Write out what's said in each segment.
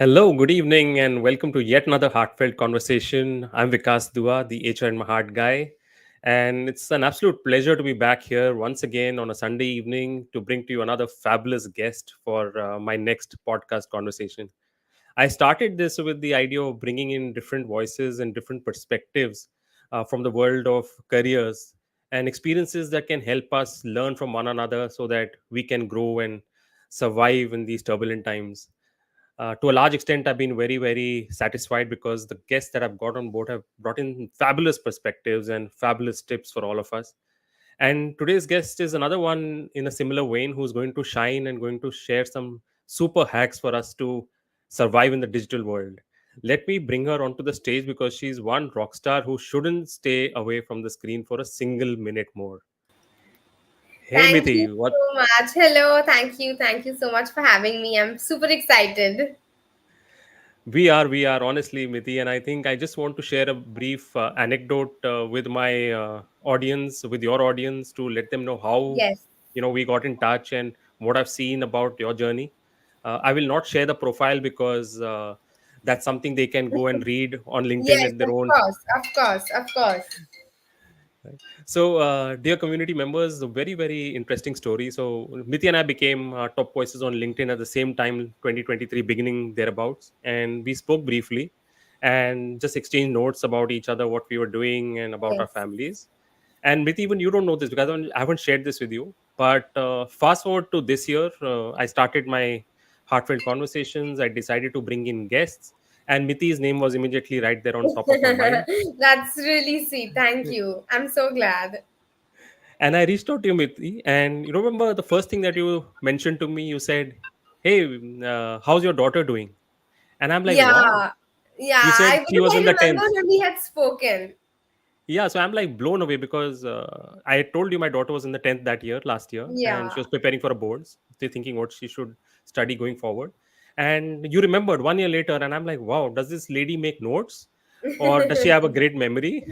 Hello, good evening, and welcome to yet another heartfelt conversation. I'm Vikas Dua, the HR in my heart guy, and it's an absolute pleasure to be back here once again on a Sunday evening to bring to you another fabulous guest for my next podcast conversation. I started this with the idea of bringing in different voices and different perspectives from the world of careers and experiences that can help us learn from one another so that we can grow and survive in these turbulent times. To a large extent, I've been very, very satisfied because the guests that I've got on board have brought in fabulous perspectives and fabulous tips for all of us. And today's guest is another one in a similar vein who's going to shine and going to share some super hacks for us to survive in the digital world. Let me bring her onto the stage because she's one rock star who shouldn't stay away from the screen for a single minute more. Hey, Thank you Miti, what so much. Hello, thank you. Thank you so much for having me. I'm super excited. we are honestly, Miti, and I think I just want to share a brief anecdote with my audience, with your audience, to let them know how Yes. we got in touch and what I've seen about your journey. I will not share the profile because that's something they can go and read on LinkedIn Yes, at their of own. course. Of course. Of course. Right. So, dear community members, a very, very interesting story. So, Miti and I became top voices on LinkedIn at the same time, 2023, beginning thereabouts. And we spoke briefly and just exchanged notes about each other, what we were doing, and about our Yes. families. And Miti, even you don't know this because I haven't shared this with you. But fast forward to this year, I started my heartfelt conversations. I decided to bring in guests, and Miti's name was immediately right there on top of my mind. That's really sweet. Thank you. I'm so glad. And I reached out to you, Miti, and you remember the first thing that you mentioned to me? You said, "Hey, how's your daughter doing?" And I'm like, "Wow." Yeah. Yeah. You said she Because was I in the remember 10th. when we had spoken. Yeah, so I'm like blown away because I told you my daughter was in the 10th that year, last year, and Yeah. she was preparing for a boards, still thinking what she should study going forward. And you remembered 1 year later, and I'm like, wow, does this lady make notes or does she have a great memory?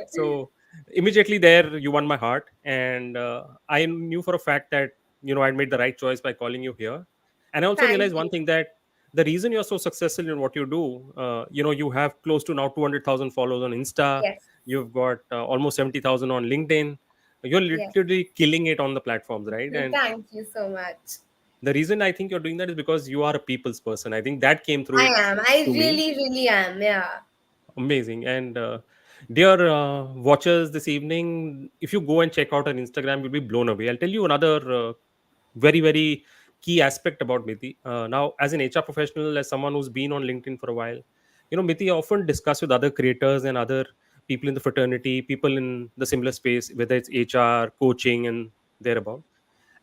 So immediately there, you won my heart. And I knew for a fact that, I'd made the right choice by calling you here. And I also Thank realized one you. thing that the reason you're so successful in what you do, you have close to now 200,000 followers on Insta. Yes. You've got almost 70,000 on LinkedIn. You're Yes. literally killing it on the platforms, right? And Thank you so much. the reason I think you're doing that is because you are a people's person. I think that came I through am. I to me. really, really am. Yeah. Amazing. And dear watchers, this evening, if you go and check out on Instagram, you'll be blown away. I'll tell you another very, very key aspect about Miti. Now, as an HR professional, as someone who's been on LinkedIn for a while, Miti, I often discuss with other creators and other people in the fraternity, people in the similar space, whether it's HR, coaching, and thereabout.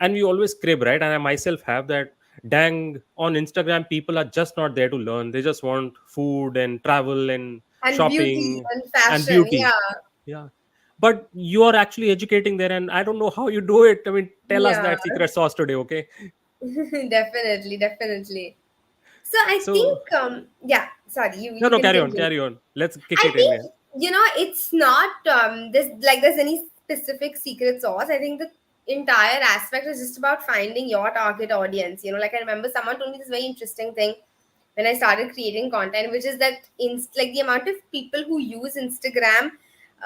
And we always crib, right? And I myself have that. Dang, on Instagram, people are just not there to learn. They just want food and travel and And beauty shopping and and fashion. beauty. Yeah. Yeah, but you are actually educating there, and I don't know how you do it. I mean, tell us Yeah. that secret sauce today, okay? Definitely, definitely. So I So, think yeah, sorry, you no, you no, can carry on, continue. carry on. Let's kick I it in. Yeah. think it's not there's any specific secret sauce. I think the entire aspect is just about finding your target audience. Like I remember someone told me this very interesting thing when I started creating content, which is that like the amount of people who use Instagram,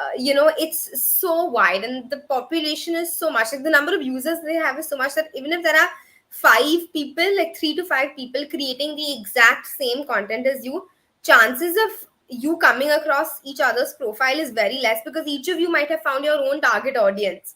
it's so wide and the population is so much. Like the number of users they have is so much that even if there are five people, like three to five people creating the exact same content as you, chances of you coming across each other's profile is very less because each of you might have found your own target audience.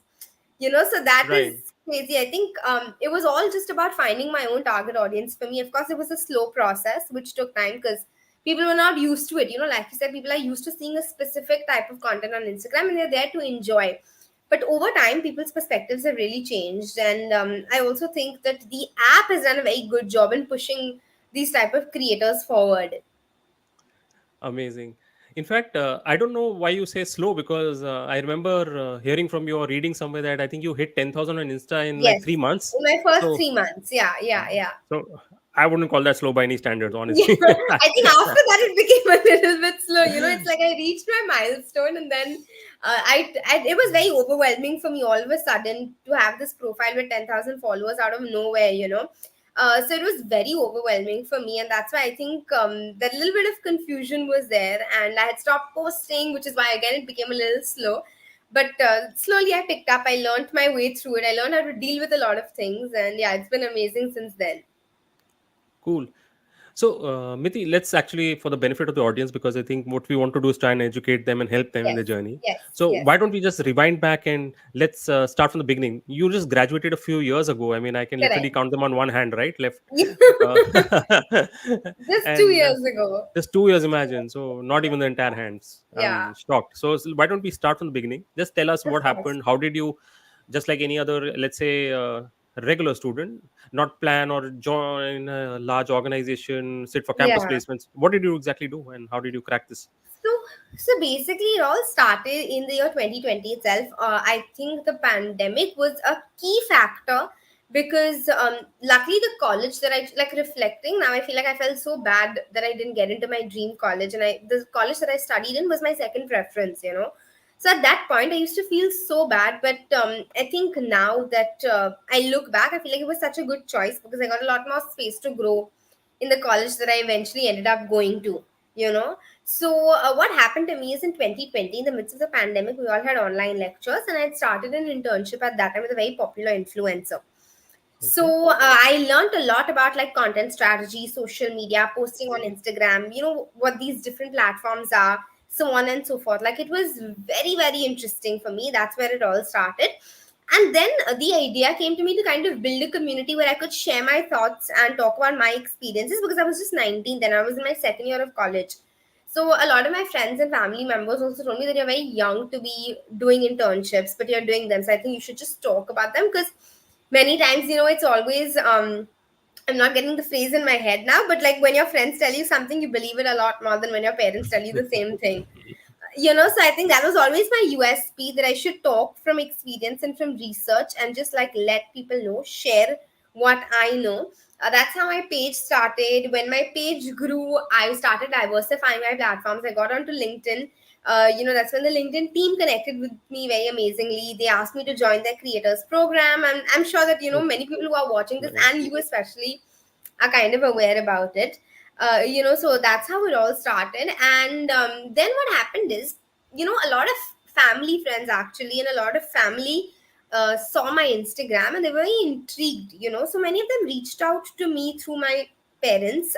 So that is Right. crazy. I think it was all just about finding my own target audience. For me, of course, it was a slow process which took time because people were not used to it. Like you said, people are used to seeing a specific type of content on Instagram and they're there to enjoy. But over time, people's perspectives have really changed, and I also think that the app has done a very good job in pushing these type of creators forward. Amazing. In fact, I don't know why you say slow because I remember hearing from you or reading somewhere that I think you hit 10,000 on Insta in like Yes, 3 months. in my first So, 3 months. Yeah, yeah, yeah. so I wouldn't call that slow by any standards, Yeah, honestly. I think after that it became a little bit slow. It's like I reached my milestone, and then it was very overwhelming for me all of a sudden to have this profile with 10,000 followers out of nowhere. So it was very overwhelming for me, and that's why I think that little bit of confusion was there, and I had stopped posting, which is why again it became a little slow. But slowly I picked up. I learned my way through it. I learned how to deal with a lot of things, and yeah, it's been amazing since then. Cool. So, Miti, let's actually, for the benefit of the audience, because I think what we want to do is try and educate them and help them in the Yes, journey. yes, So, yes. why don't we just rewind back and let's start from the beginning? You just graduated a few years ago. I mean, I can literally Correct. count them on one hand, right? Left. Uh, Just two and years ago. just 2 years, imagine. So, not even the entire hands. Yeah, I'm shocked. So, why don't we start from the beginning? Just tell us of what course. happened. How did you, just like any other, let's say, regular student, not plan or join a large organization, sit for campus Yeah. placements? What did you exactly do, and how did you crack this? So, so basically, it all started in the year 2020 itself. I think the pandemic was a key factor because, luckily, the college that I like reflecting now, I feel like I felt so bad that I didn't get into my dream college, and the college that I studied in was my second preference. So at that point, I used to feel so bad, but I think now that I look back, I feel like it was such a good choice because I got a lot more space to grow in the college that I eventually ended up going to. You know, so what happened to me is in 2020, in the midst of the pandemic, we all had online lectures, and I had started an internship at that time with a very popular influencer. Okay. So I learned a lot about like content strategy, social media, posting on Instagram. What these different platforms are, so on and so forth. Like it was very very interesting for me. That's where it all started. And then the idea came to me to kind of build a community where I could share my thoughts and talk about my experiences because I was just 19 then. I was in my second year of college. So a lot of my friends and family members also told me that you're very young to be doing internships, but you're doing them. So I think you should just talk about them because many times, it's always I'm not getting the phrase in my head now, but like when your friends tell you something, you believe it a lot more than when your parents tell you the same thing. So I think that was always my USP, that I should talk from experience and from research and just like let people know, share what I know. That's how my page started. When my page grew, I started diversifying my platforms. I got onto LinkedIn. That's when the LinkedIn team connected with me very amazingly. They asked me to join their creators program, and I'm sure that Oh, many people who are watching this, and nice. you especially, are kind of aware about it. So that's how it all started. And then what happened is, a lot of family friends actually, and a lot of family saw my Instagram and they were very intrigued. So many of them reached out to me through my parents.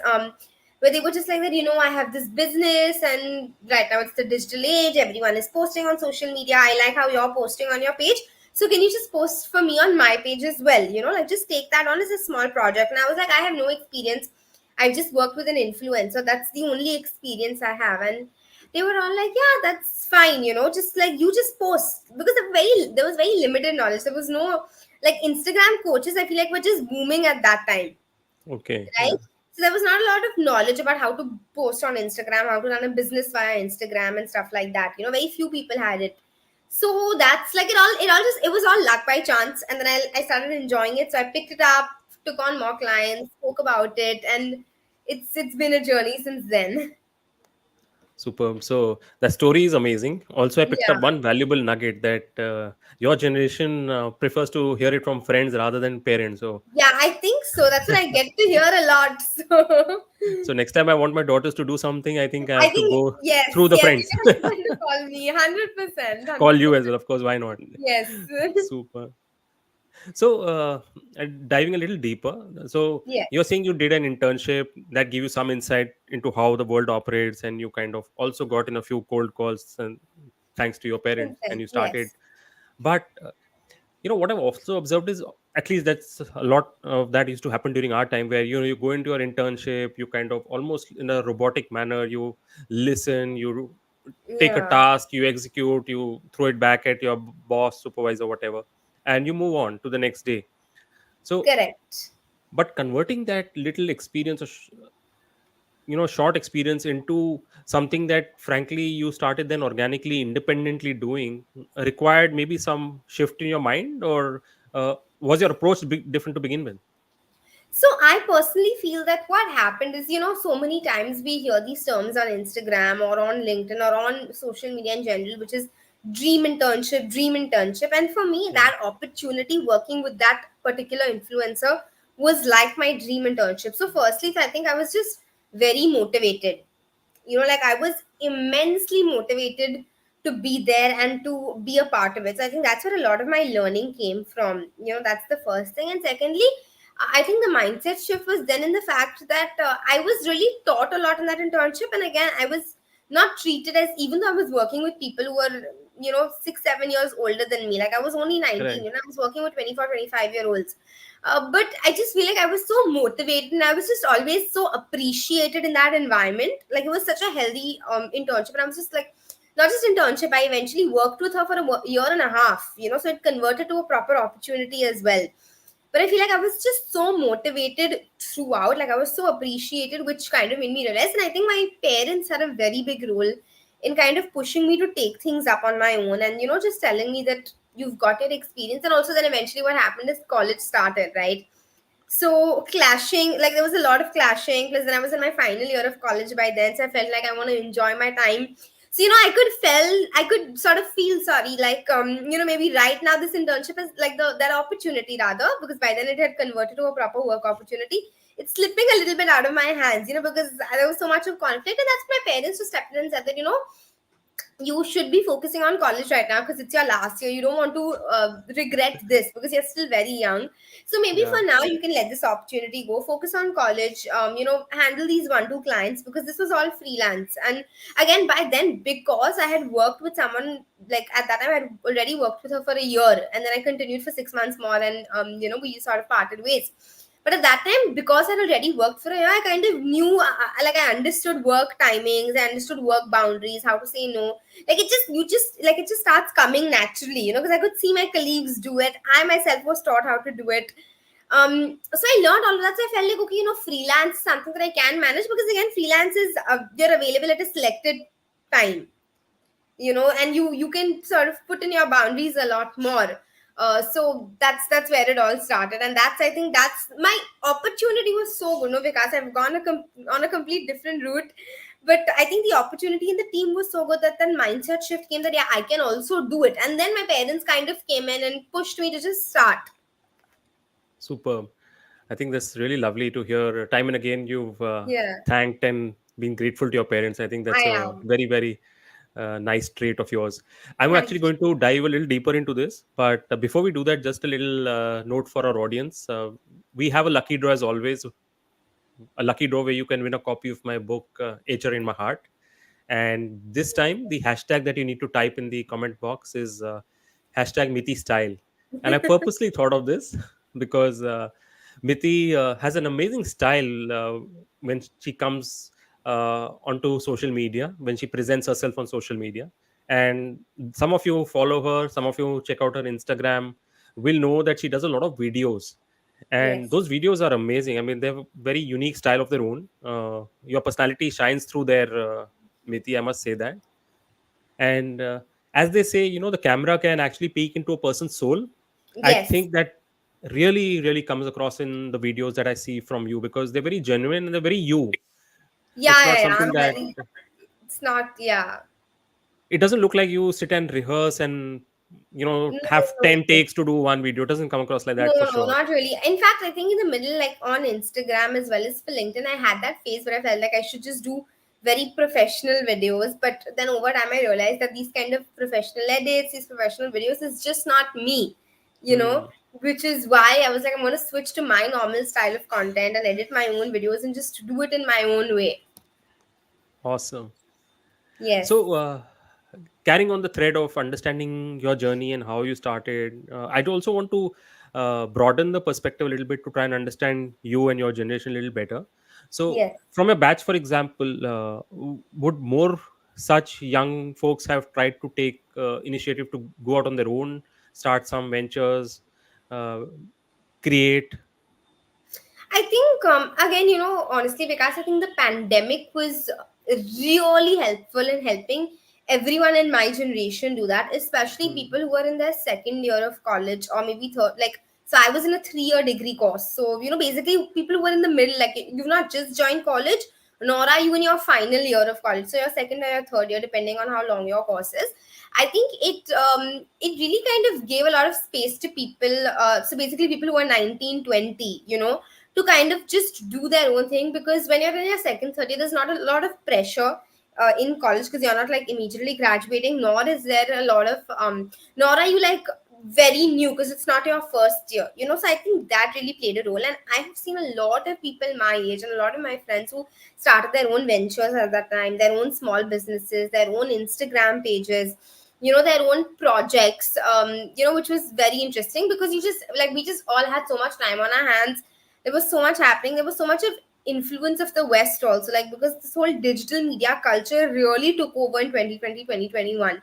Where they were just like that, I have this business, and right now it's the digital age. Everyone is posting on social media. I like how you're posting on your page. So can you just post for me on my page as well? Like just take that on as a small project. And I was like, I have no experience. I just worked with an influencer. That's the only experience I have. And they were all like, yeah, that's fine. Just like you just post because there was very limited knowledge. There was no like Instagram coaches. I feel like were just booming at that time, Okay. right? Yeah. So there was not a lot of knowledge about how to post on Instagram, how to run a business via Instagram and stuff like that. Very few people had it. So that's like it was all luck by chance. And then I started enjoying it. So I picked it up, took on more clients, spoke about it, and it's been a journey since then. Superb. So the story is amazing. Also, I picked up Yeah. one valuable nugget that your generation prefers to hear it from friends rather than parents. So, Yeah, I think so. That's what I get to hear a lot. So so next time I want my daughters to do something, I think I I have to think go yes, through the yes, friends. you can try to call me 100%, Call you 100%. as well, of course. Why not? Yes. Super. So, diving a little deeper, so you're Yes. saying you did an internship that gave you some insight into how the world operates, and you kind of also got in a few cold calls, and thanks to your Since parents, and then, you started. yes. But what I've also observed is, at least that's a lot of that used to happen during our time, where you go into your internship, you kind of almost in a robotic manner, you listen, you take a Yeah. task, you execute, you throw it back at your boss, supervisor, whatever, and you move on to the next day. So, Correct. but converting that little experience, or short experience, into something that frankly you started then organically independently doing, required maybe some shift in your mind, or was your approach different to begin with? So I personally feel that what happened is, so many times we hear these terms on Instagram or on LinkedIn or on social media in general, which is dream internship, dream internship. And for me, Hmm. that opportunity working with that particular influencer was like my dream internship. So firstly, I think I was just very motivated. Like I was immensely motivated to be there and to be a part of it. So I think that's where a lot of my learning came from. That's the first thing. And secondly, I think the mindset shift was then in the fact that I was really taught a lot in that internship. And again, I was not treated as, even though I was working with people who were 6 7 years older than me. Like I was only 19, Correct. I was working with 24 25 year olds. But I just feel like I was so motivated and I was just always so appreciated in that environment. Like it was such a healthy internship. And I was just like, not just internship, I eventually worked with her for a year and a half, so it converted to a proper opportunity as well. But I feel like I was just so motivated throughout. Like I was so appreciated, which kind of made me realize. And I think my parents had a very big role in kind of pushing me to take things up on my own and, just telling me that you've got your experience. And also, then eventually, what happened is college started, right? So clashing, like there was a lot of clashing. Plus, then I was in my final year of college by then, so I felt like I want to enjoy my time. So I could sort of feel sorry, like maybe right now this internship is like that opportunity rather, because by then it had converted to a proper work opportunity. It's slipping a little bit out of my hands, because there was so much of conflict, and that's my parents who stepped in and said that you should be focusing on college right now because it's your last year. You don't want to regret this because you're still very young. So maybe Yeah. for now you can let this opportunity go, focus on college, handle these 1 2 clients, because this was all freelance. And again, by then, because I had worked with someone, like at that time I had already worked with her for a year, and then I continued for 6 months more, and we sort of parted ways. But at that time, because I'd already worked for a year, I kind of knew, like I understood work timings, I understood work boundaries, how to say no. Like it just starts coming naturally, because I could see my colleagues do it. I myself was taught how to do it. So I learned all of that. So I felt like, okay, freelance is something that I can manage, because again, freelance is they're available at a selected time, and you can sort of put in your boundaries a lot more. So that's where it all started, and that's, I think, that's my opportunity was so good, no, because I've gone on a complete different route. But I think the opportunity in the team was so good that then mindset shift came, that yeah, I can also do it. And then my parents kind of came in and pushed me to just start. Superb. I think that's really lovely to hear. Time and again, you've Yeah, thanked and been grateful to your parents. I think that's I a am. very, very nice trait of yours. I'm Thank actually you. going to dive a little deeper into this, but before we do that, just a little note for our audience. We have a lucky draw as always, a lucky draw where you can win a copy of my book, HR in My Heart. And this time, the hashtag that you need to type in the comment box is hashtag Miti Style. And I purposely thought of this because Miti has an amazing style when she comes onto social media, when she presents herself on social media. And some of you follow her, some of you check out her Instagram, will know that she does a lot of videos, and Yes. those videos are amazing. I mean, they have a very unique style of their own. Your personality shines through their Miti, I must say that. And as they say, the camera can actually peek into a person's soul. I Yes. think that really, really comes across in the videos that I see from you, because they're very genuine and they're very you. It's Yeah, not yeah, yeah. something I'm that, very. It's not. Yeah. it doesn't look like you sit and rehearse and No, have no, 10 no. takes to do one video. It doesn't come across like No, that for no, no, sure. not really. In fact, I think in the middle, like on Instagram as well as for LinkedIn, I had that phase where I felt like I should just do very professional videos. But then over time, I realized that these kind of professional edits, these professional videos is just not me, Hmm. which is why I was like, I'm going to switch to my normal style of content and edit my own videos and just do it in my own way. Awesome. Yes, So, carrying on the thread of understanding your journey and how you started, I'd also want to broaden the perspective a little bit to try and understand you and your generation a little better. So, yes. from a batch, for example, would more such young folks have tried to take initiative to go out on their own, start some ventures, uh, create? I think again, honestly, because I think the pandemic was really helpful in helping everyone in my generation do that, especially Hmm. people who are in their second year of college or maybe third. Like, so I was in a 3 year degree course. So basically, people who were in the middle, like you've not just joined college, nor are you in your final year of college. So your second or your third year, depending on how long your course is. I think it really kind of gave a lot of space to people. So basically, people who are 19, 20, to kind of just do their own thing, because when you're in your second, third year, there's not a lot of pressure in college, because you're not like immediately graduating, nor is there a lot of nor are you like very new, because it's not your first year, so I think that really played a role. And I have seen a lot of people my age and a lot of my friends who started their own ventures at that time, their own small businesses, their own Instagram pages, their own projects, which was very interesting, because you just like we just all had so much time on our hands. There was so much happening. There was so much of influence of the West also, like, because this whole digital media culture really took over in 2020, 2021.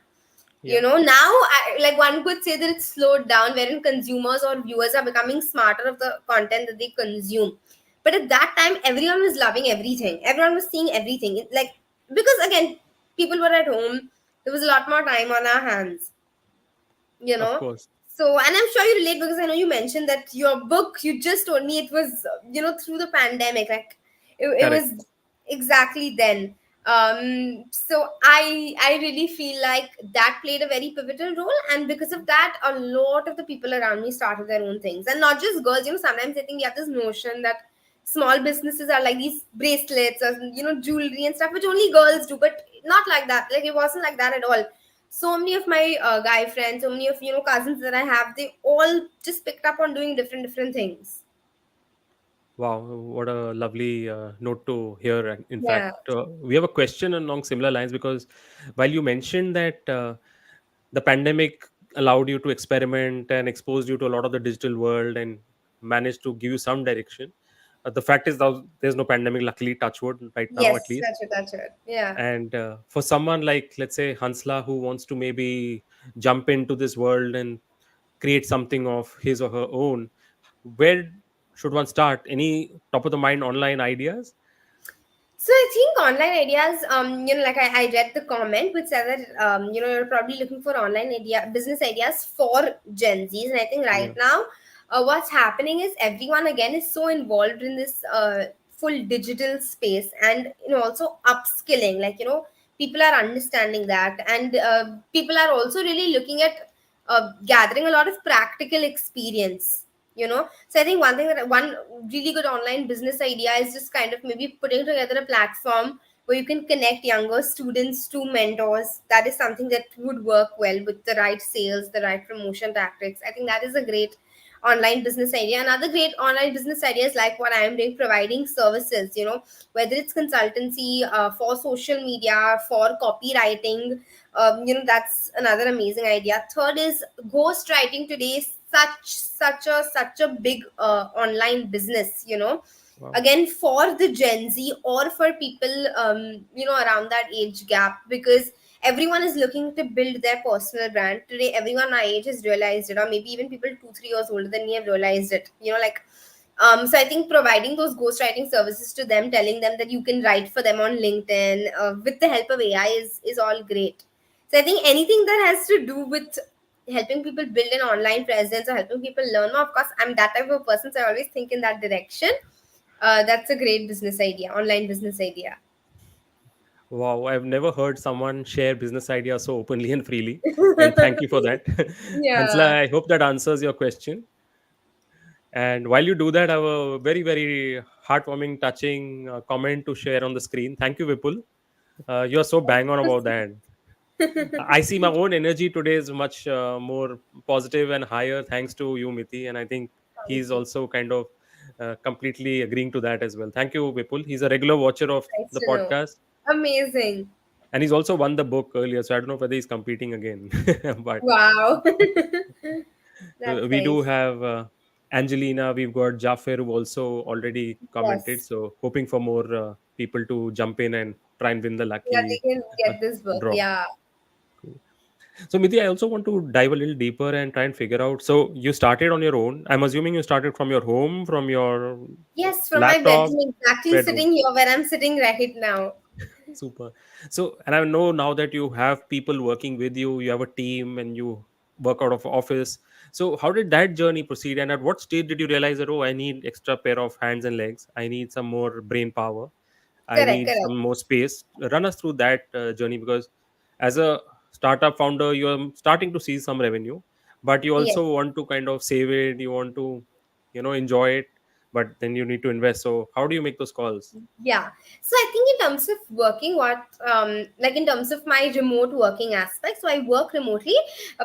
Yeah, Now, like, one could say that it's slowed down, wherein consumers or viewers are becoming smarter of the content that they consume. But at that time, everyone was loving everything. Everyone was seeing everything. Like, because again, people were at home. There was a lot more time on our hands, you of know course. so, and I'm sure you relate, because I know you mentioned that your book, you just told me it was through the pandemic, like it Correct. was exactly then. So I really feel like that played a very pivotal role, and because of that, a lot of the people around me started their own things, and not just girls. Sometimes I think we have this notion that small businesses are like these bracelets or jewelry and stuff, which only girls do, but not like that. Like, it wasn't like that at all. So many of my guy friends, so many of cousins that I have, they all just picked up on doing different things. Wow, what a lovely note to hear. In Yeah. fact, we have a question along similar lines, because while you mentioned that the pandemic allowed you to experiment and exposed you to a lot of the digital world and managed to give you some direction, the fact is that there's no pandemic, luckily, touch wood, right now at Yes, least. that's it. Yeah. And for someone like, let's say, Hansla, who wants to maybe jump into this world and create something of his or her own, where should one start? Any top of the mind online ideas? So I think online ideas, like I read the comment which said that, you're probably looking for business ideas for Gen Zs. And I think right Yeah. now, what's happening is everyone again is so involved in this full digital space, and, also upskilling, like, people are understanding that. And people are also really looking at gathering a lot of practical experience, so I think one really good online business idea is just kind of maybe putting together a platform where you can connect younger students to mentors. That is something that would work well with the right sales, the right promotion tactics. I think that is a great online business idea. Another great online business idea is like what I am doing, providing services, whether it's consultancy for social media, for copywriting. That's another amazing idea. Third is ghostwriting. Today is such a big online business, Wow. again, for the Gen Z or for people around that age gap, because everyone is looking to build their personal brand today. Everyone my age has realized it, or maybe even people 2 3 years older than me have realized it, like, so I think providing those ghostwriting services to them, telling them that you can write for them on LinkedIn with the help of AI is all great. So I think anything that has to do with helping people build an online presence or helping people learn more, of course, I'm that type of person, so I always think in that direction. That's a great business idea, online business idea. Wow, I've never heard someone share business ideas so openly and freely. And thank you for that. Hansla, Yeah. I hope that answers your question. And while you do that, I have a very, very heartwarming, touching comment to share on the screen. Thank you, Vipul. You're so bang on about that. I see my own energy today is much more positive and higher thanks to you, Miti. And I think Thank he's you. also kind of completely agreeing to that as well. Thank you, Vipul. He's a regular watcher of Nice the to know. podcast. Amazing. And he's also won the book earlier. So I don't know whether he's competing again. But Wow. That's we do nice. have Angelina. We've got Jaffer, who also already commented. Yes. So hoping for more people to jump in and try and win the Yeah, lucky they can uh, get this book. draw. Yeah. Cool. So, Miti, I also want to dive a little deeper and try and figure out. So, you started on your own. I'm assuming you started from your home, from your Yes, from my laptop, bedroom, exactly bedroom. sitting here where I'm sitting right now. Super. So, and I know now that you have people working with you, you have a team, and you work out of office. So, how did that journey proceed? And at what stage did you realize that, oh, I need extra pair of hands and legs? I need some more brain power. I Correct, need correct. some more space. Run us through that journey, because as a startup founder, you're starting to see some revenue, but you Yes. also want to kind of save it. You want to, enjoy it, but then you need to invest. So how do you make those calls? Yeah. So I think in terms of working, like in terms of my remote working aspect, so I work remotely,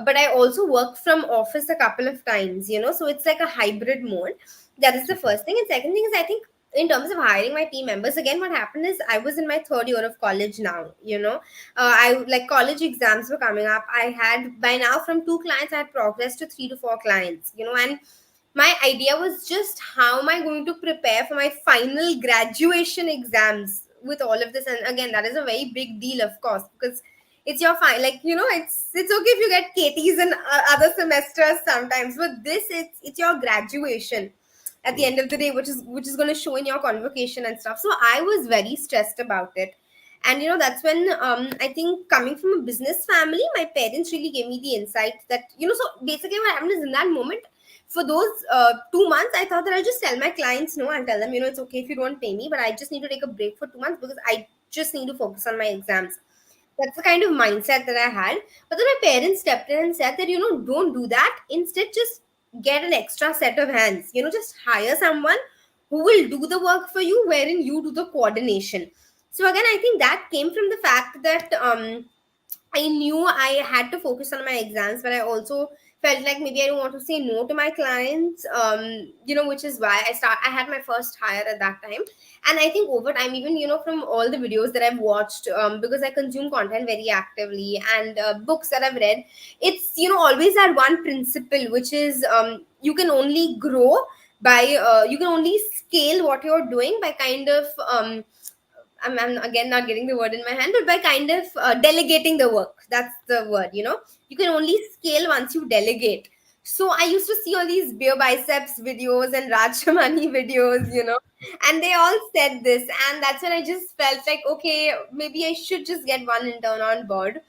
but I also work from office a couple of times, so it's like a hybrid mode. That is the Okay. first thing. And second thing is, I think in terms of hiring my team members, again, what happened is I was in my third year of college now, I like college exams were coming up. I had by now from two clients, I had progressed to three to four clients, and my idea was just how am I going to prepare for my final graduation exams with all of this. And again, that is a very big deal, of course, because it's your fine, like it's okay if you get KTs in other semesters sometimes, but this it's your graduation at the Mm. end of the day, which is going to show in your convocation and stuff. So I was very stressed about it. And that's when I think, coming from a business family, my parents really gave me the insight that, so basically what happened is, in that moment, for those 2 months, I thought that I'll just tell my clients no and tell them, it's okay if you don't pay me, but I just need to take a break for 2 months because I just need to focus on my exams. That's the kind of mindset that I had. But then my parents stepped in and said that, don't do that. Instead, just get an extra set of hands. Just hire someone who will do the work for you, wherein you do the coordination. So again, I think that came from the fact that I knew I had to focus on my exams, but I also felt like maybe I don't want to say no to my clients. Which is why I had my first hire at that time. And I think over time, even from all the videos that I've watched, because I consume content very actively, and books that I've read, it's always had one principle, which is you can only grow by you can only scale what you're doing by kind of I'm again not getting the word in my hand, but by kind of delegating the work. That's the word, You can only scale once you delegate. So I used to see all these beer biceps videos and Rajamani videos, and they all said this. And that's when I just felt like, okay, maybe I should just get one intern on board.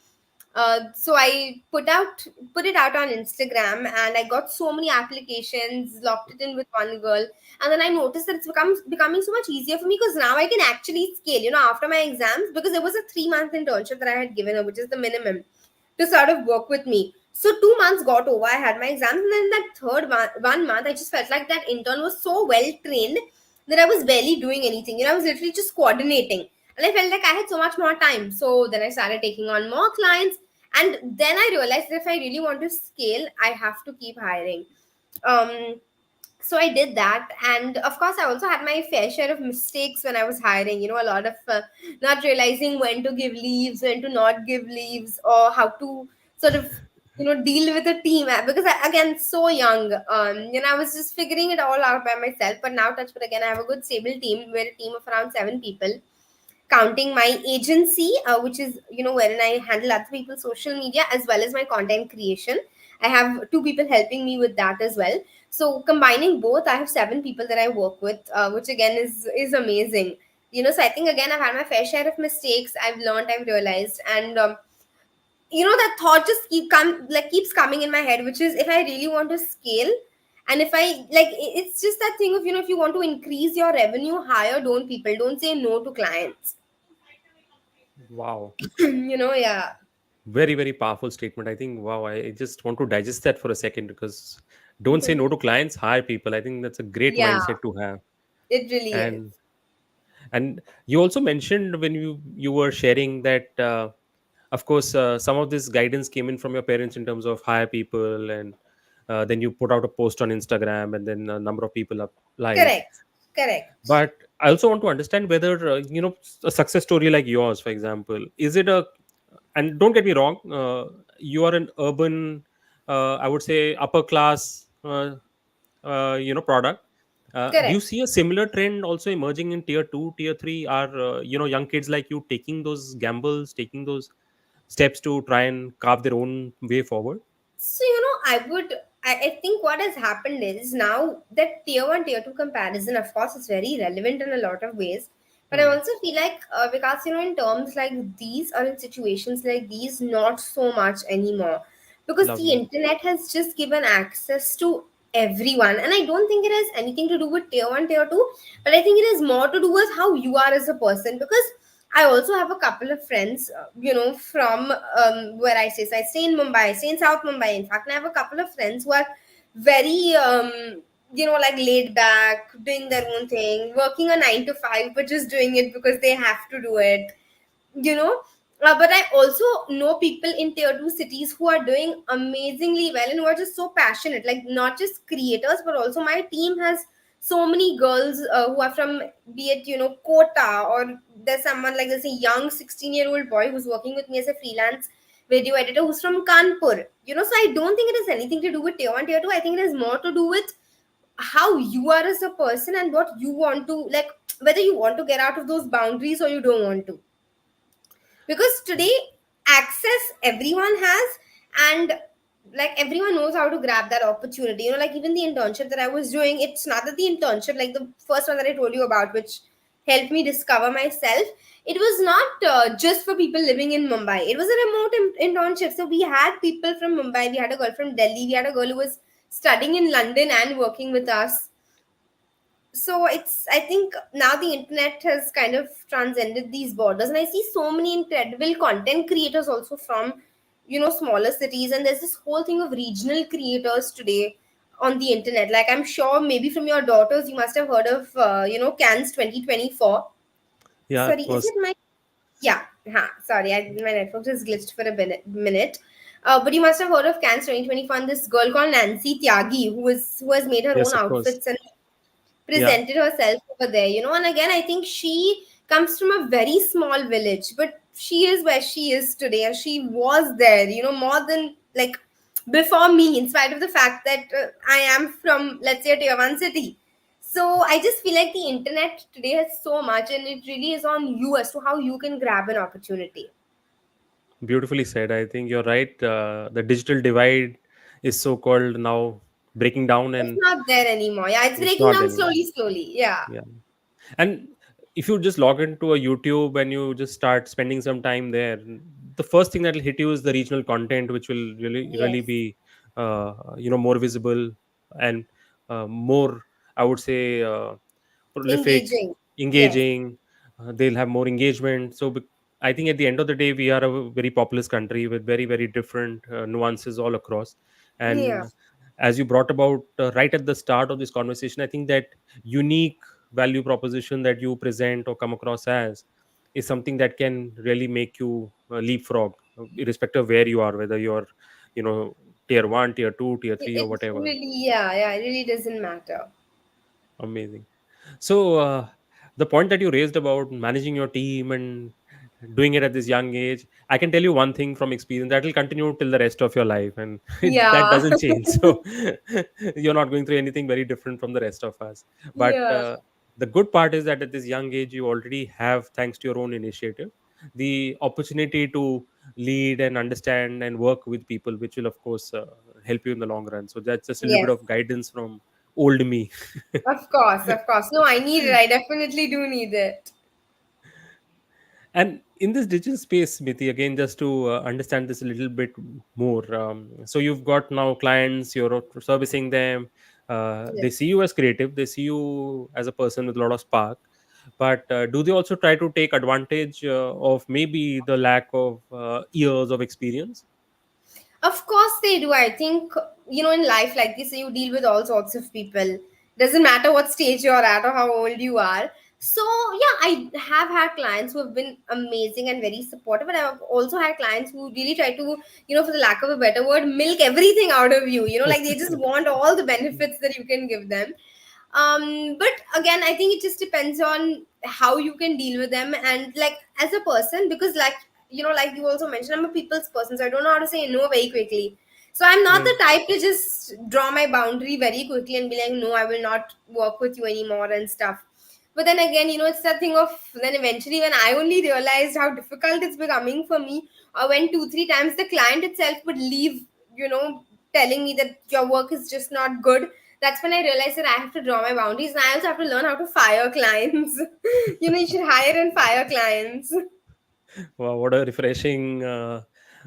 So I put it out on Instagram, and I got so many applications, locked it in with one girl, and then I noticed that it's becoming so much easier for me, because now I can actually scale. After my exams, because there was a 3 month internship that I had given her, which is the minimum to sort of work with me. So 2 months got over, I had my exams, and then that third one month, I just felt like that intern was so well trained that I was barely doing anything. I was literally just coordinating. And I felt like I had so much more time. So then I started taking on more clients. And then I realized that if I really want to scale, I have to keep hiring. Um, so I did that. And of course, I also had my fair share of mistakes when I was hiring. A lot of not realizing when to give leaves, when to not give leaves, or how to sort of deal with a team. Because again, so young, I was just figuring it all out by myself. But now, touch wood, again, I have a good stable team. We're a team of around 7 people, counting my agency, which is wherein I handle other people's social media as well as my content creation. I have two people helping me with that as well. So combining both, I have 7 people that I work with, which again is amazing. So I think, again, I've had my fair share of mistakes. I've learned, I've realized, and that thought just keeps coming in my head, which is, if I really want to scale, and if I like, it's just that thing of, if you want to increase your revenue, hire, don't people, don't say no to clients. Wow. Yeah. Very, very powerful statement. I think, wow, I just want to digest that for a second, because don't say no to clients, hire people. I think that's a great Yeah, mindset to have. it really is. And you also mentioned when you were sharing that, of course, some of this guidance came in from your parents in terms of hire people, and then you put out a post on Instagram, and then a number of people applied. Correct. Correct. But I also want to understand whether, a success story like yours, for example, is it a, and don't get me wrong, you are an urban, I would say upper class, product. Do you Correct. see a similar trend also emerging in tier 2, tier 3? Are young kids like you taking those gambles, taking those steps to try and carve their own way forward? So, I think what has happened is, now that tier one, tier two comparison, of course, is very relevant in a lot of ways. But I Hmm. also feel like, because, in terms like these, or in situations like these, not so much anymore. Because the Lovely. internet has just given access to everyone. And I don't think it has anything to do with tier 1, tier 2, but I think it has more to do with how you are as a person. Because I also have a couple of friends, from where I stay. So I stay in Mumbai, I stay in South Mumbai, in fact. And I have a couple of friends who are very, like laid back, doing their own thing, working a 9 to 5, but just doing it because they have to do it, you know. But I also know people in tier 2 cities who are doing amazingly well and who are just so passionate, like not just creators, but also my team has so many girls who are from, be it, Kota, or there's someone like, there's a young 16-year-old boy who's working with me as a freelance video editor who's from Kanpur, so I don't think it has anything to do with tier 1, tier 2. I think it has more to do with how you are as a person and what you want to, like, whether you want to get out of those boundaries or you don't want to. Because today access everyone has, and like everyone knows how to grab that opportunity, like even the internship that I was doing, it's not that the internship, like the first one that I told you about, which helped me discover myself, it was not just for people living in Mumbai. It was a remote internship, so we had people from Mumbai, we had a girl from Delhi, we had a girl who was studying in London and working with us. So it's, I think now the internet has kind of transcended these borders, and I see so many incredible content creators also from, smaller cities. And there's this whole thing of regional creators today on the internet. Like, I'm sure maybe from your daughters you must have heard of Cannes 2024. Yeah, Sorry, of is it course. my, yeah, sorry, my network just glitched for a minute. But you must have heard of Cannes 2024, and this girl called Nancy Tyagi, who has made her Yes, own of course. outfits and Yeah. presented herself over there, and again, I think she comes from a very small village, but she is where she is today, and she was there, more than like before me, in spite of the fact that I am from, let's say, a tier 1 city. So I just feel like the internet today has so much, and it really is on you as to how you can grab an opportunity. Beautifully said. I think you're right. The digital divide is so called now breaking down, It's and not there anymore. Yeah, it's it's breaking not down anymore. slowly, slowly. Yeah. Yeah. And if you just log into a YouTube and you just start spending some time there, the first thing that will hit you is the regional content, which will really Yes. be more visible and more, I would say, prolific, Engaging. Yes. engaging. They'll have more engagement. So I think at the end of the day, we are a very populous country with very very different nuances all across. Yeah. And as you brought about right at the start of this conversation, I think that unique value proposition that you present or come across as is something that can really make you leapfrog, irrespective of where you are, whether you're, tier 1, tier 2, tier 3, or It whatever. really, yeah, yeah, it really doesn't matter. Amazing. So the point that you raised about managing your team and doing it at this young age, I can tell you one thing from experience that will continue till the rest of your life, and that Yeah. doesn't change. So you're not going through anything very different from the rest of us. But Yeah. the good part is that at this young age, you already have, thanks to your own initiative, the opportunity to lead and understand and work with people, which will of course help you in the long run. So that's just a little bit Yes. of guidance from old me. Of course, of course. No, I need it. I definitely do need it. And in this digital space, Miti, again, just to understand this a little bit more, so you've got now clients, you're servicing them. They Yes. see you as creative, they see you as a person with a lot of spark. But do they also try to take advantage of maybe the lack of years of experience? Of course they do. I think, in life like this, you deal with all sorts of people. Doesn't matter what stage you're at or how old you are. So, yeah, I have had clients who have been amazing and very supportive, but I've also had clients who really try to, for the lack of a better word, milk everything out of you. Like they just want all the benefits that you can give them. But again, I think it just depends on how you can deal with them, and like as a person, because like, like you also mentioned, I'm a people's person, so I don't know how to say no very quickly. So I'm not Yeah. the type to just draw my boundary very quickly and be like, no, I will not work with you anymore and stuff. But then again, it's that thing of, then eventually when I only realized how difficult it's becoming for me, or when 2 3 times the client itself would leave, telling me that your work is just not good, that's when I realized that I have to draw my boundaries, and I also have to learn how to fire clients. You should hire and fire clients. Wow, what a refreshing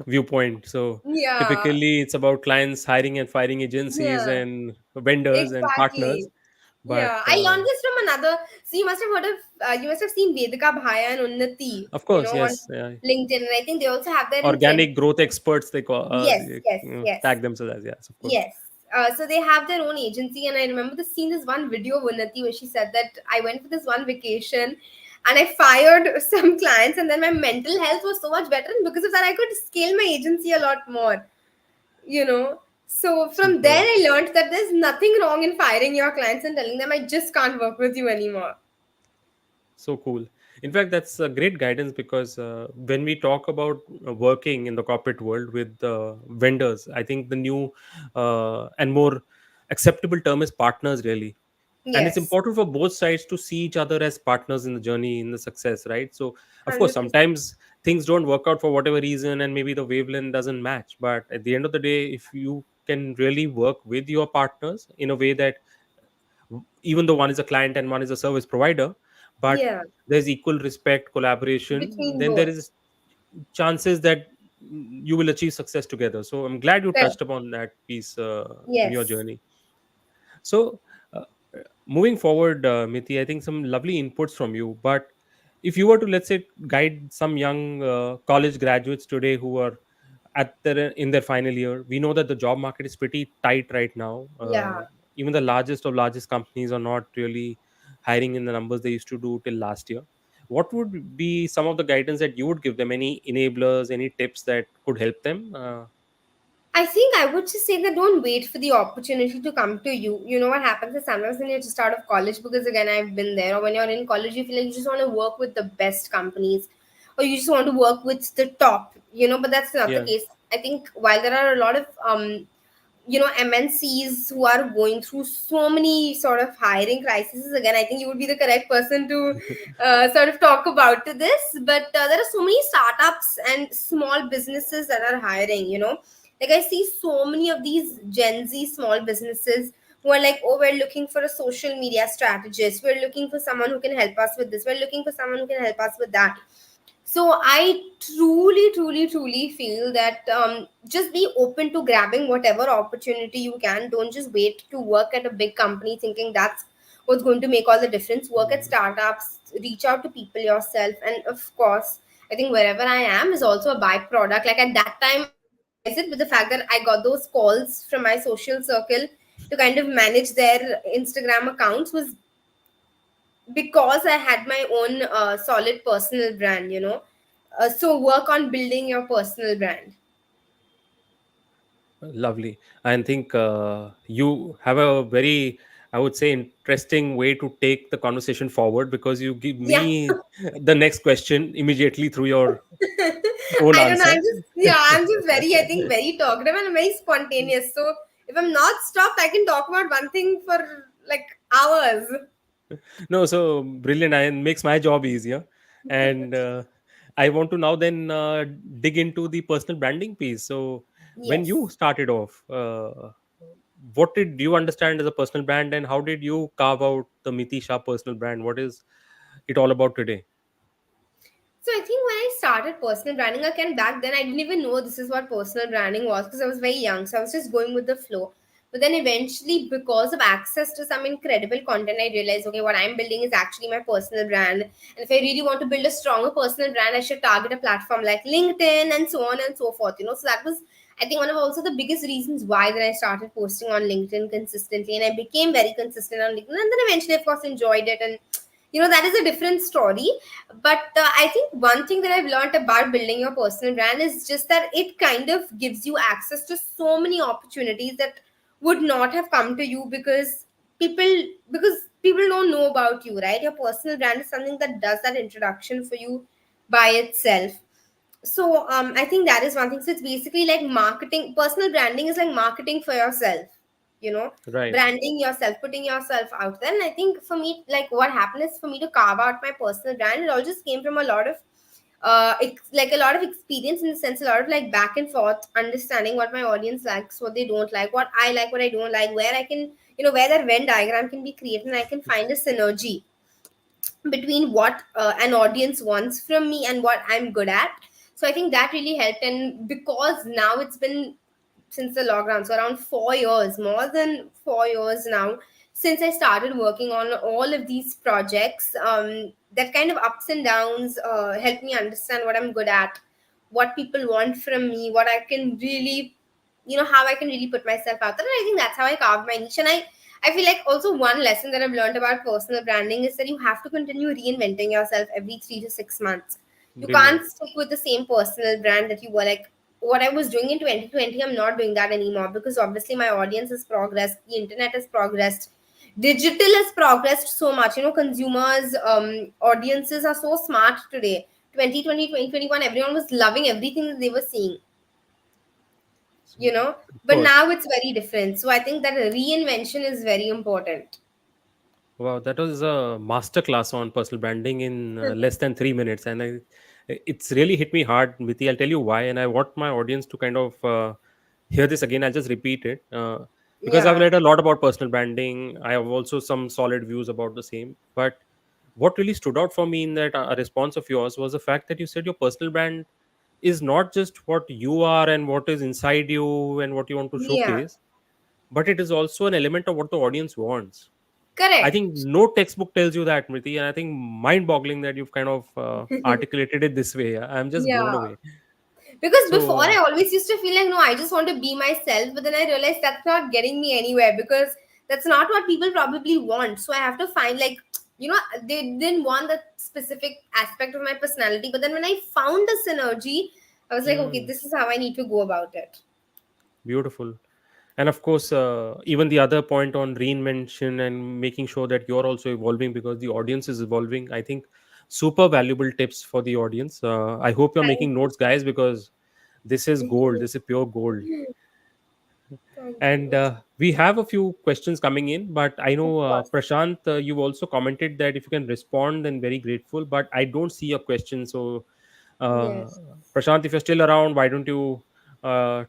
viewpoint. So Yeah, typically, it's about clients hiring and firing agencies yeah, and vendors and partners. exactly. But Yeah, I learned this from another. So you must have heard of, you must have seen Vedika Bhaya and Unnati, of course, on yes, LinkedIn, and I think they also have that in trend. organic growth experts they call Yes, yes, tag yes. themselves as, yes, of course. Yes. So they have their own agency, and I remember seeing this one video of Unnati where she said that I went for this one vacation and I fired some clients, and then my mental health was so much better, and because of that, I could scale my agency a lot more. You know. So from there, Superb. I learned that there's nothing wrong in firing your clients and telling them I just can't work with you anymore. So cool. In fact, that's a great guidance because when we talk about working in the corporate world with vendors, I think the new and more acceptable term is partners, really. And it's Yes, important for both sides to see each other as partners in the journey, in the success, right? So, of course, 100%. sometimes things don't work out for whatever reason, and maybe the wavelength doesn't match. But at the end of the day, if you can really work with your partners in a way that even though one is a client and one is a service provider, but Yeah, there's equal respect, collaboration, between then there both. is chances that you will achieve success together. So I'm glad you Correct. touched upon that piece in your Yes. journey. So, moving forward, Miti, I think some lovely inputs from you. But if you were to, let's say, guide some young college graduates today who are in their final year, we know that the job market is pretty tight right now. Yeah. Even the largest of largest companies are not really hiring in the numbers they used to do till last year. What would be some of the guidance that you would give them? Any enablers, any tips that could help them? I think I would just say that don't wait for the opportunity to come to you. You know what happens is sometimes when you're just out of college, because again, I've been there, or when you're in college, you feel like you just want to work with the best companies, or you just want to work with the top, but that's not the Yeah. case. I think while there are a lot of MNCs who are going through so many sort of hiring crises. Again, I think you would be the correct person to sort of talk about to this. But there are so many startups and small businesses that are hiring. Like I see so many of these Gen Z small businesses who are like, oh, we're looking for a social media strategist. We're looking for someone who can help us with this. We're looking for someone who can help us with that. So I truly feel that just be open to grabbing whatever opportunity you can. Don't just wait to work at a big company thinking that's what's going to make all the difference. Work at Mhm. startups, reach out to people yourself, and of course, I think wherever I am is also a byproduct. Like at that time, I didn't realize it, but the fact that I got those calls from my social circle to kind of manage their Instagram accounts was because I had my own solid personal brand, so work on building your personal brand. Lovely. I think you have a very, I would say, interesting way to take the conversation forward because you give Yeah. me the next question immediately through your own I don't know. answer. I'm just very, I think, very talkative and very spontaneous. So if I'm not stopped, I can talk about one thing for like hours. No, so brilliant. And makes my job easier. And I want to now then dig into the personal branding piece. So when you Yes. started off, what did you understand as a personal brand, and how did you carve out the Miti Shah personal brand? What is it all about today? So I think when I started personal branding, again back then I didn't even know this is what personal branding was because I was very young. So I was just going with the flow. But then eventually, because of access to some incredible content, I realized okay, what I'm building is actually my personal brand. And if I really want to build a stronger personal brand, I should target a platform like LinkedIn and so on and so forth. So that was I think one of also the biggest reasons why that I started posting on LinkedIn consistently and I became very consistent on LinkedIn and then eventually of course enjoyed it and that is a different story but I think one thing that I've learned about building your personal brand is just that it kind of gives you access to so many opportunities that would not have come to you people because people don't know about you, right? Your personal brand is something that does that introduction for you by itself. So I think that is one thing. So it's basically like marketing. Personal branding is like marketing for yourself. You know, Right. branding yourself, putting yourself out there. And I think for me, like what happened is for me to carve out my personal brand. It all just came from a lot of like a lot of experience in the sense a lot of like back and forth understanding what my audience likes, what they don't like, what I like, what I don't like, where I can where that Venn diagram can be created and I can find a synergy between what an audience wants from me and what I'm good at. So I think that really helped. And because now it's been since the lockdown, so around 4 years, more than 4 years now, since I started working on all of these projects, that kind of ups and downs help me understand what I'm good at, what people want from me, what I can really, how I can really put myself out there. And I think that's how I carved my niche. And I feel like also one lesson that I've learned about personal branding is that you have to continue reinventing yourself every 3 to 6 months. You Brilliant. can't stick with the same personal brand that you were like. What I was doing in 2020, I'm not doing that anymore because obviously my audience has progressed, the internet has progressed, digital has progressed so much. Consumers, audiences are so smart today. 2020, 2021, everyone was loving everything that they were seeing, you So, know, of but course. now it's very different. So I think that reinvention is very important. Wow, that was a masterclass on personal branding in less than 3 minutes, and it's really hit me hard, Miti. I'll tell you why, and I want my audience to kind of hear this again. I'll just repeat it because I've Yeah, read a lot about personal branding. I have also some solid views about the same. But what really stood out for me in that response of yours was the fact that you said your personal brand is not just what you are and what is inside you and what you want to yeah, showcase, but it is also an element of what the audience wants. I think correct. no textbook tells you that, Mriti, and I think mind-boggling that you've kind of articulated it this way. Yeah, I'm just blown Yeah. away. Because before So, I always used to feel like, no, I just want to be myself, but then I realized that's not getting me anywhere because that's not what people probably want. So I have to find, like, they didn't want that specific aspect of my personality, but then when I found the synergy, I was like, okay, hmm, this is how I need to go about it. beautiful. And of course, even the other point on reinvention and making sure that you're also evolving because the audience is evolving. I think super valuable tips for the audience. I hope you're Thank making notes, guys, because this is gold. you. This is pure gold. Thank And you. we have a few questions coming in, but I Of know course. Prashant, you also commented that if you can respond, then very grateful. But I don't see your question, so uh, Yes. Prashant, if you're still around, why don't you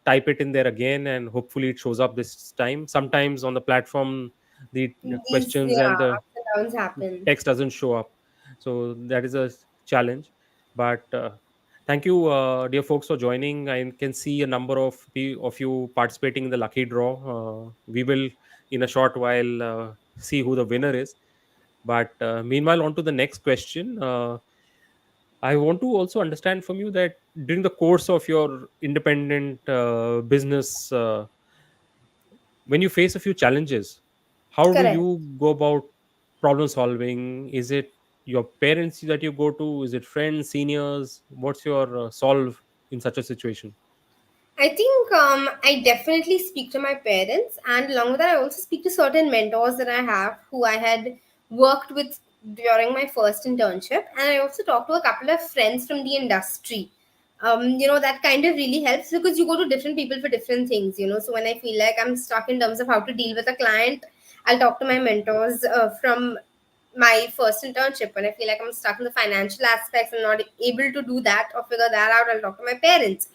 type it in there again, and hopefully it shows up this time. Sometimes on the platform, the These, questions yeah, and the ups and downs happen. text doesn't show up, so that is a challenge. But thank you, dear folks, for joining. I can see a number of you participating in the lucky draw. We will in a short while see who the winner is. But meanwhile, on to the next question. I want to also understand from you that during the course of your independent business, when you face a few challenges, how do Correct. you go about problem solving? Is it your parents that you go to? Is it friends, seniors? What's your solve in such a situation? I think I definitely speak to my parents, and along with that, I also speak to certain mentors that I have who I had worked with during my first internship, and I also talk to a couple of friends from the industry. That kind of really helps because you go to different people for different things. So when I feel like I'm stuck in terms of how to deal with a client, I'll talk to my mentors from my first internship. When I feel like I'm stuck in the financial aspects and not able to do that or figure that out, I'll talk to my parents.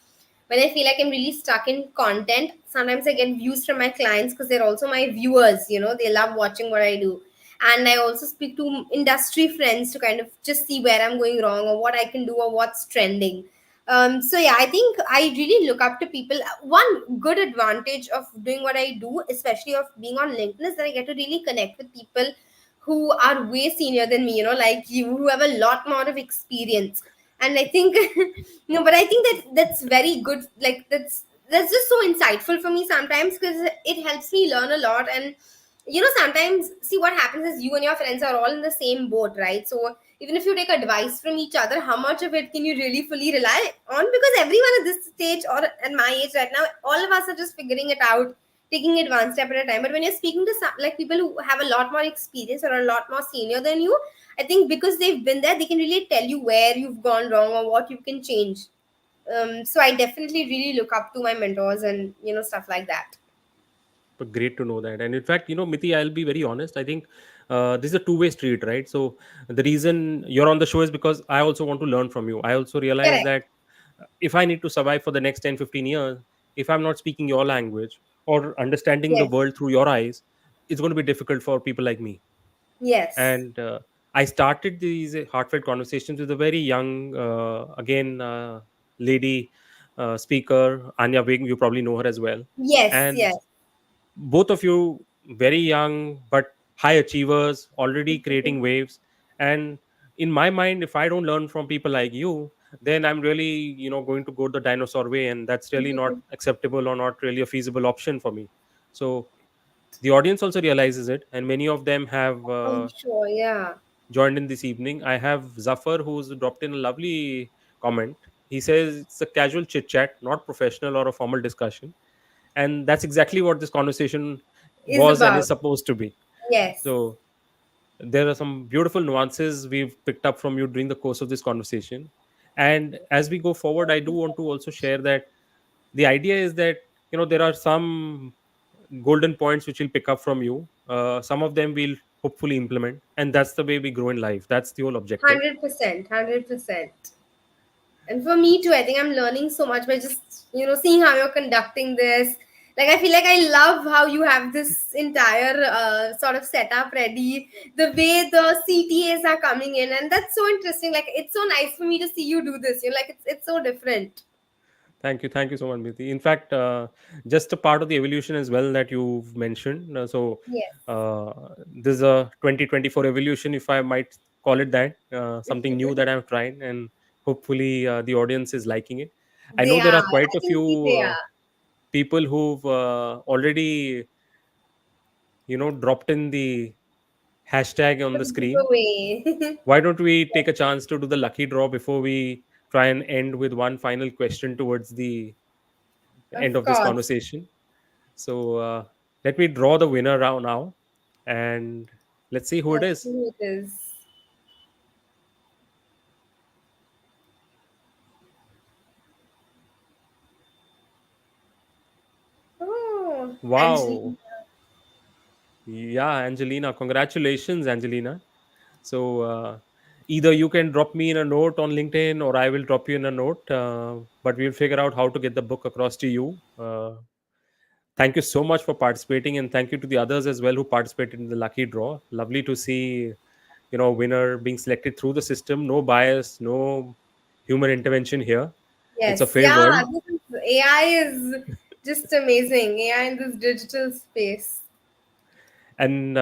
When I feel like I'm really stuck in content, sometimes I get views from my clients because they're also my viewers. They love watching what I do. And I also speak to industry friends to kind of just see where I'm going wrong or what I can do or what's trending. So yeah, I think I really look up to people. One good advantage of doing what I do, especially of being on LinkedIn, is that I get to really connect with people who are way senior than me, like you, who have a lot more of experience. And I think no, but I think that's very good. Like that's just so insightful for me sometimes because it helps me learn a lot. And sometimes see what happens is you and your friends are all in the same boat, right? So even if you take advice from each other, how much of it can you really fully rely on? Because everyone at this stage or at my age right now, all of us are just figuring it out, taking it one step at a time. But when you're speaking to some like people who have a lot more experience or a lot more senior than you, I think because they've been there, they can really tell you where you've gone wrong or what you can change. So I definitely really look up to my mentors and stuff like that. But great to know that. And in fact, Miti, I'll be very honest. I think this is a two-way street, right? So the reason you're on the show is because I also want to learn from you. I also realize Correct. that if I need to survive for the next 10, 15 years, if I'm not speaking your language or understanding the Yes. world through your eyes, it's going to be difficult for people like me. Yes. And I started these heartfelt conversations with a very young, again, lady speaker, Anya Begum. You probably know her as well. Yes, And yes. both of you very young but high achievers, already creating waves. And in my mind, if I don't learn from people like you, then I'm really, going to go the dinosaur way, and that's really not acceptable or not really a feasible option for me. So the audience also realizes it, and many of them have I'm sure, yeah. joined in this evening. I have Zafar, who's dropped in a lovely comment. He says it's a casual chit chat, not professional or a formal discussion, and that's exactly what this conversation Is was and about. is supposed to be. Yes. So there are some beautiful nuances we've picked up from you during the course of this conversation. And as we go forward, I do want to also share that the idea is that, there are some golden points which we'll pick up from you. Some of them we'll hopefully implement, and that's the way we grow in life. That's the whole objective. 100%, 100%. And for me too, I think I'm learning so much by just, seeing how you're conducting this. Like, I feel like I love how you have this entire sort of setup ready, the way the CTAs are coming in. And that's so interesting. Like, it's so nice for me to see you do this. Like, it's so different. Thank you so much, Miti. In fact, just a part of the evolution as well that you've mentioned. Yes. This is a 2024 evolution, if I might call it that. Something new that I've tried, and hopefully the audience is liking it. I know They there are. are quite I a can see few they are. people who've already, dropped in the hashtag on The the screen. giveaway. Why don't we take a chance to do the lucky draw before we try and end with one final question towards the end Of of this course. conversation? So let me draw the winner now, and let's see who it Let's is. see who it is. Oh, Wow. Angelina. Yeah, Angelina. Congratulations, Angelina. So either you can drop me in a note on LinkedIn, or I will drop you in a note. But we'll figure out how to get the book across to you. Thank you so much for participating, and thank you to the others as well who participated in the lucky draw. Lovely to see, winner being selected through the system. No bias, no human intervention here. It's a Yes, fair yeah, world. this is, AI is just amazing. AI in this digital space. And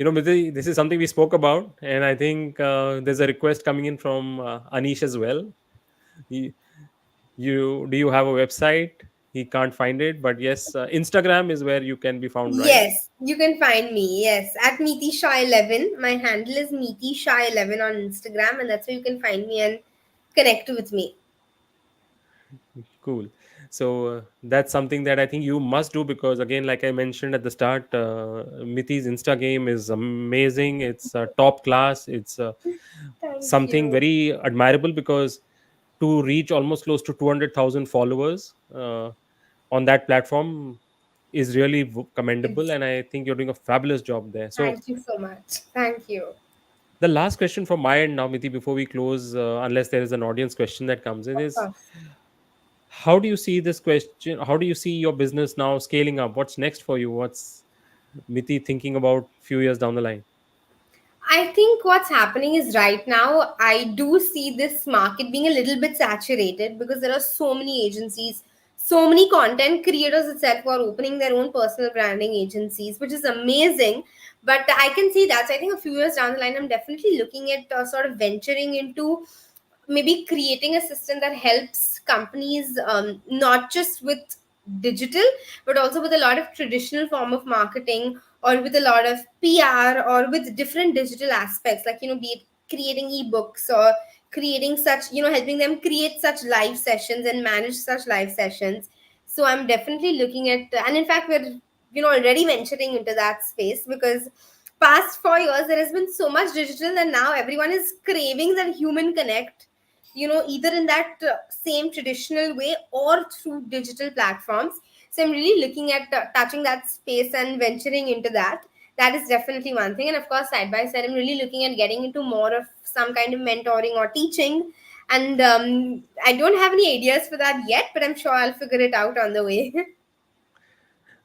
Miti, this is something we spoke about, and I think there's a request coming in from Anish as well. you, you do you have a website? He can't find it, but yes, Instagram is where you can be found, right? Yes, you can find me. Yes, at Miti Shah 11. My handle is Miti Shah 11 on Instagram, and that's where you can find me and connect with me. Cool. So that's something that I think you must do, because again, like I mentioned at the start, Miti's Insta game is amazing. It's top class. It's Thank something you. very admirable, because to reach almost close to 200,000 followers on that platform is really commendable, It's, and I think you're doing a fabulous job there. So thank you so much. Thank you. the last question from my end now, Miti, before we close, unless there is an audience question that comes in, Of is course. how do you see this question? How do you see your business now scaling up? What's next for you? What's Miti thinking about few years down the line? I think what's happening is right now, I do see this market being a little bit saturated because there are so many agencies, so many content creators itself who are opening their own personal branding agencies, which is amazing. But I can see that. So I think a few years down the line, I'm definitely looking at sort of venturing into maybe creating a system that helps companies not just with digital but also with a lot of traditional form of marketing or with a lot of PR or with different digital aspects, like be it creating ebooks or creating such, helping them create such live sessions and manage such live sessions. So I'm definitely looking at, and in fact we're already venturing into that space because past 4 years there has been so much digital and now everyone is craving that human connect, either in that same traditional way or through digital platforms. So I'm really looking at touching that space and venturing into that. That is definitely one thing. And of course, side by side, I'm really looking at getting into more of some kind of mentoring or teaching. And I don't have any ideas for that yet, but I'm sure I'll figure it out on the way.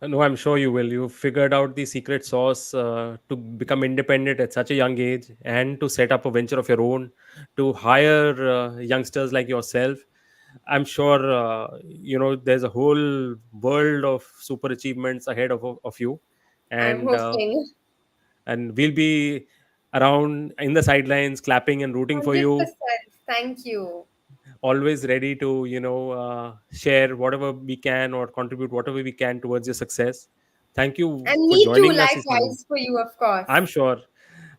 No, I'm sure you will. You figured out the secret sauce to become independent at such a young age, and to set up a venture of your own, to hire youngsters like yourself. I'm sure there's a whole world of super achievements ahead of you, I'm and hoping. we'll be around in the sidelines clapping and rooting for you, 100%. Thank you. always ready to share whatever we can or contribute whatever we can towards your success. Thank you And for me too, joining us this evening. likewise for you, of course. I'm sure.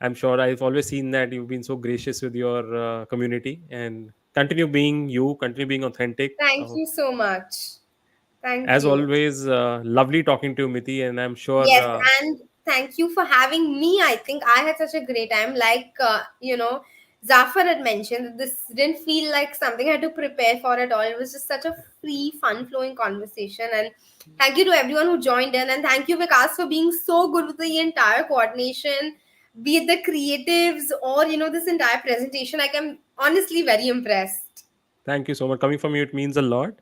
I'm sure. I've always seen that you've been so gracious with your community, and continue being you, continue being authentic. Thank you so much. Thank As you. always, lovely talking to you, Miti, and I'm sure. Yes, and thank you for having me. I think I had such a great time. Zafar had mentioned that this didn't feel like something I had to prepare for at all. It was just such a free, fun flowing conversation. And thank you to everyone who joined in. And thank you, Vikas, for being so good with the entire coordination, be it the creatives or, this entire presentation. Like, I'm honestly very impressed. Thank you so much. Coming from you, it means a lot.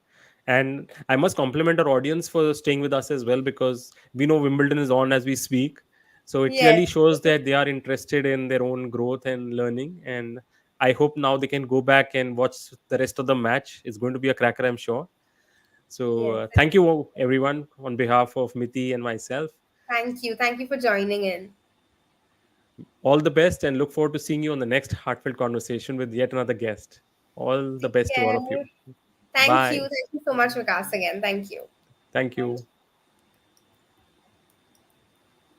And I must compliment our audience for staying with us as well, because we know Wimbledon is on as we speak. So it Yes. clearly shows that they are interested in their own growth and learning. And I hope now they can go back and watch the rest of the match. It's going to be a cracker, I'm sure. So Yes. thank you, everyone, on behalf of Miti and myself. Thank you. Thank you for joining in. All the best, and look forward to seeing you on the next heartfelt conversation with yet another guest. All the Take best to all of you. care. Thank you. Bye. Thank you so much, Vikas, again. Thank you. Thank you.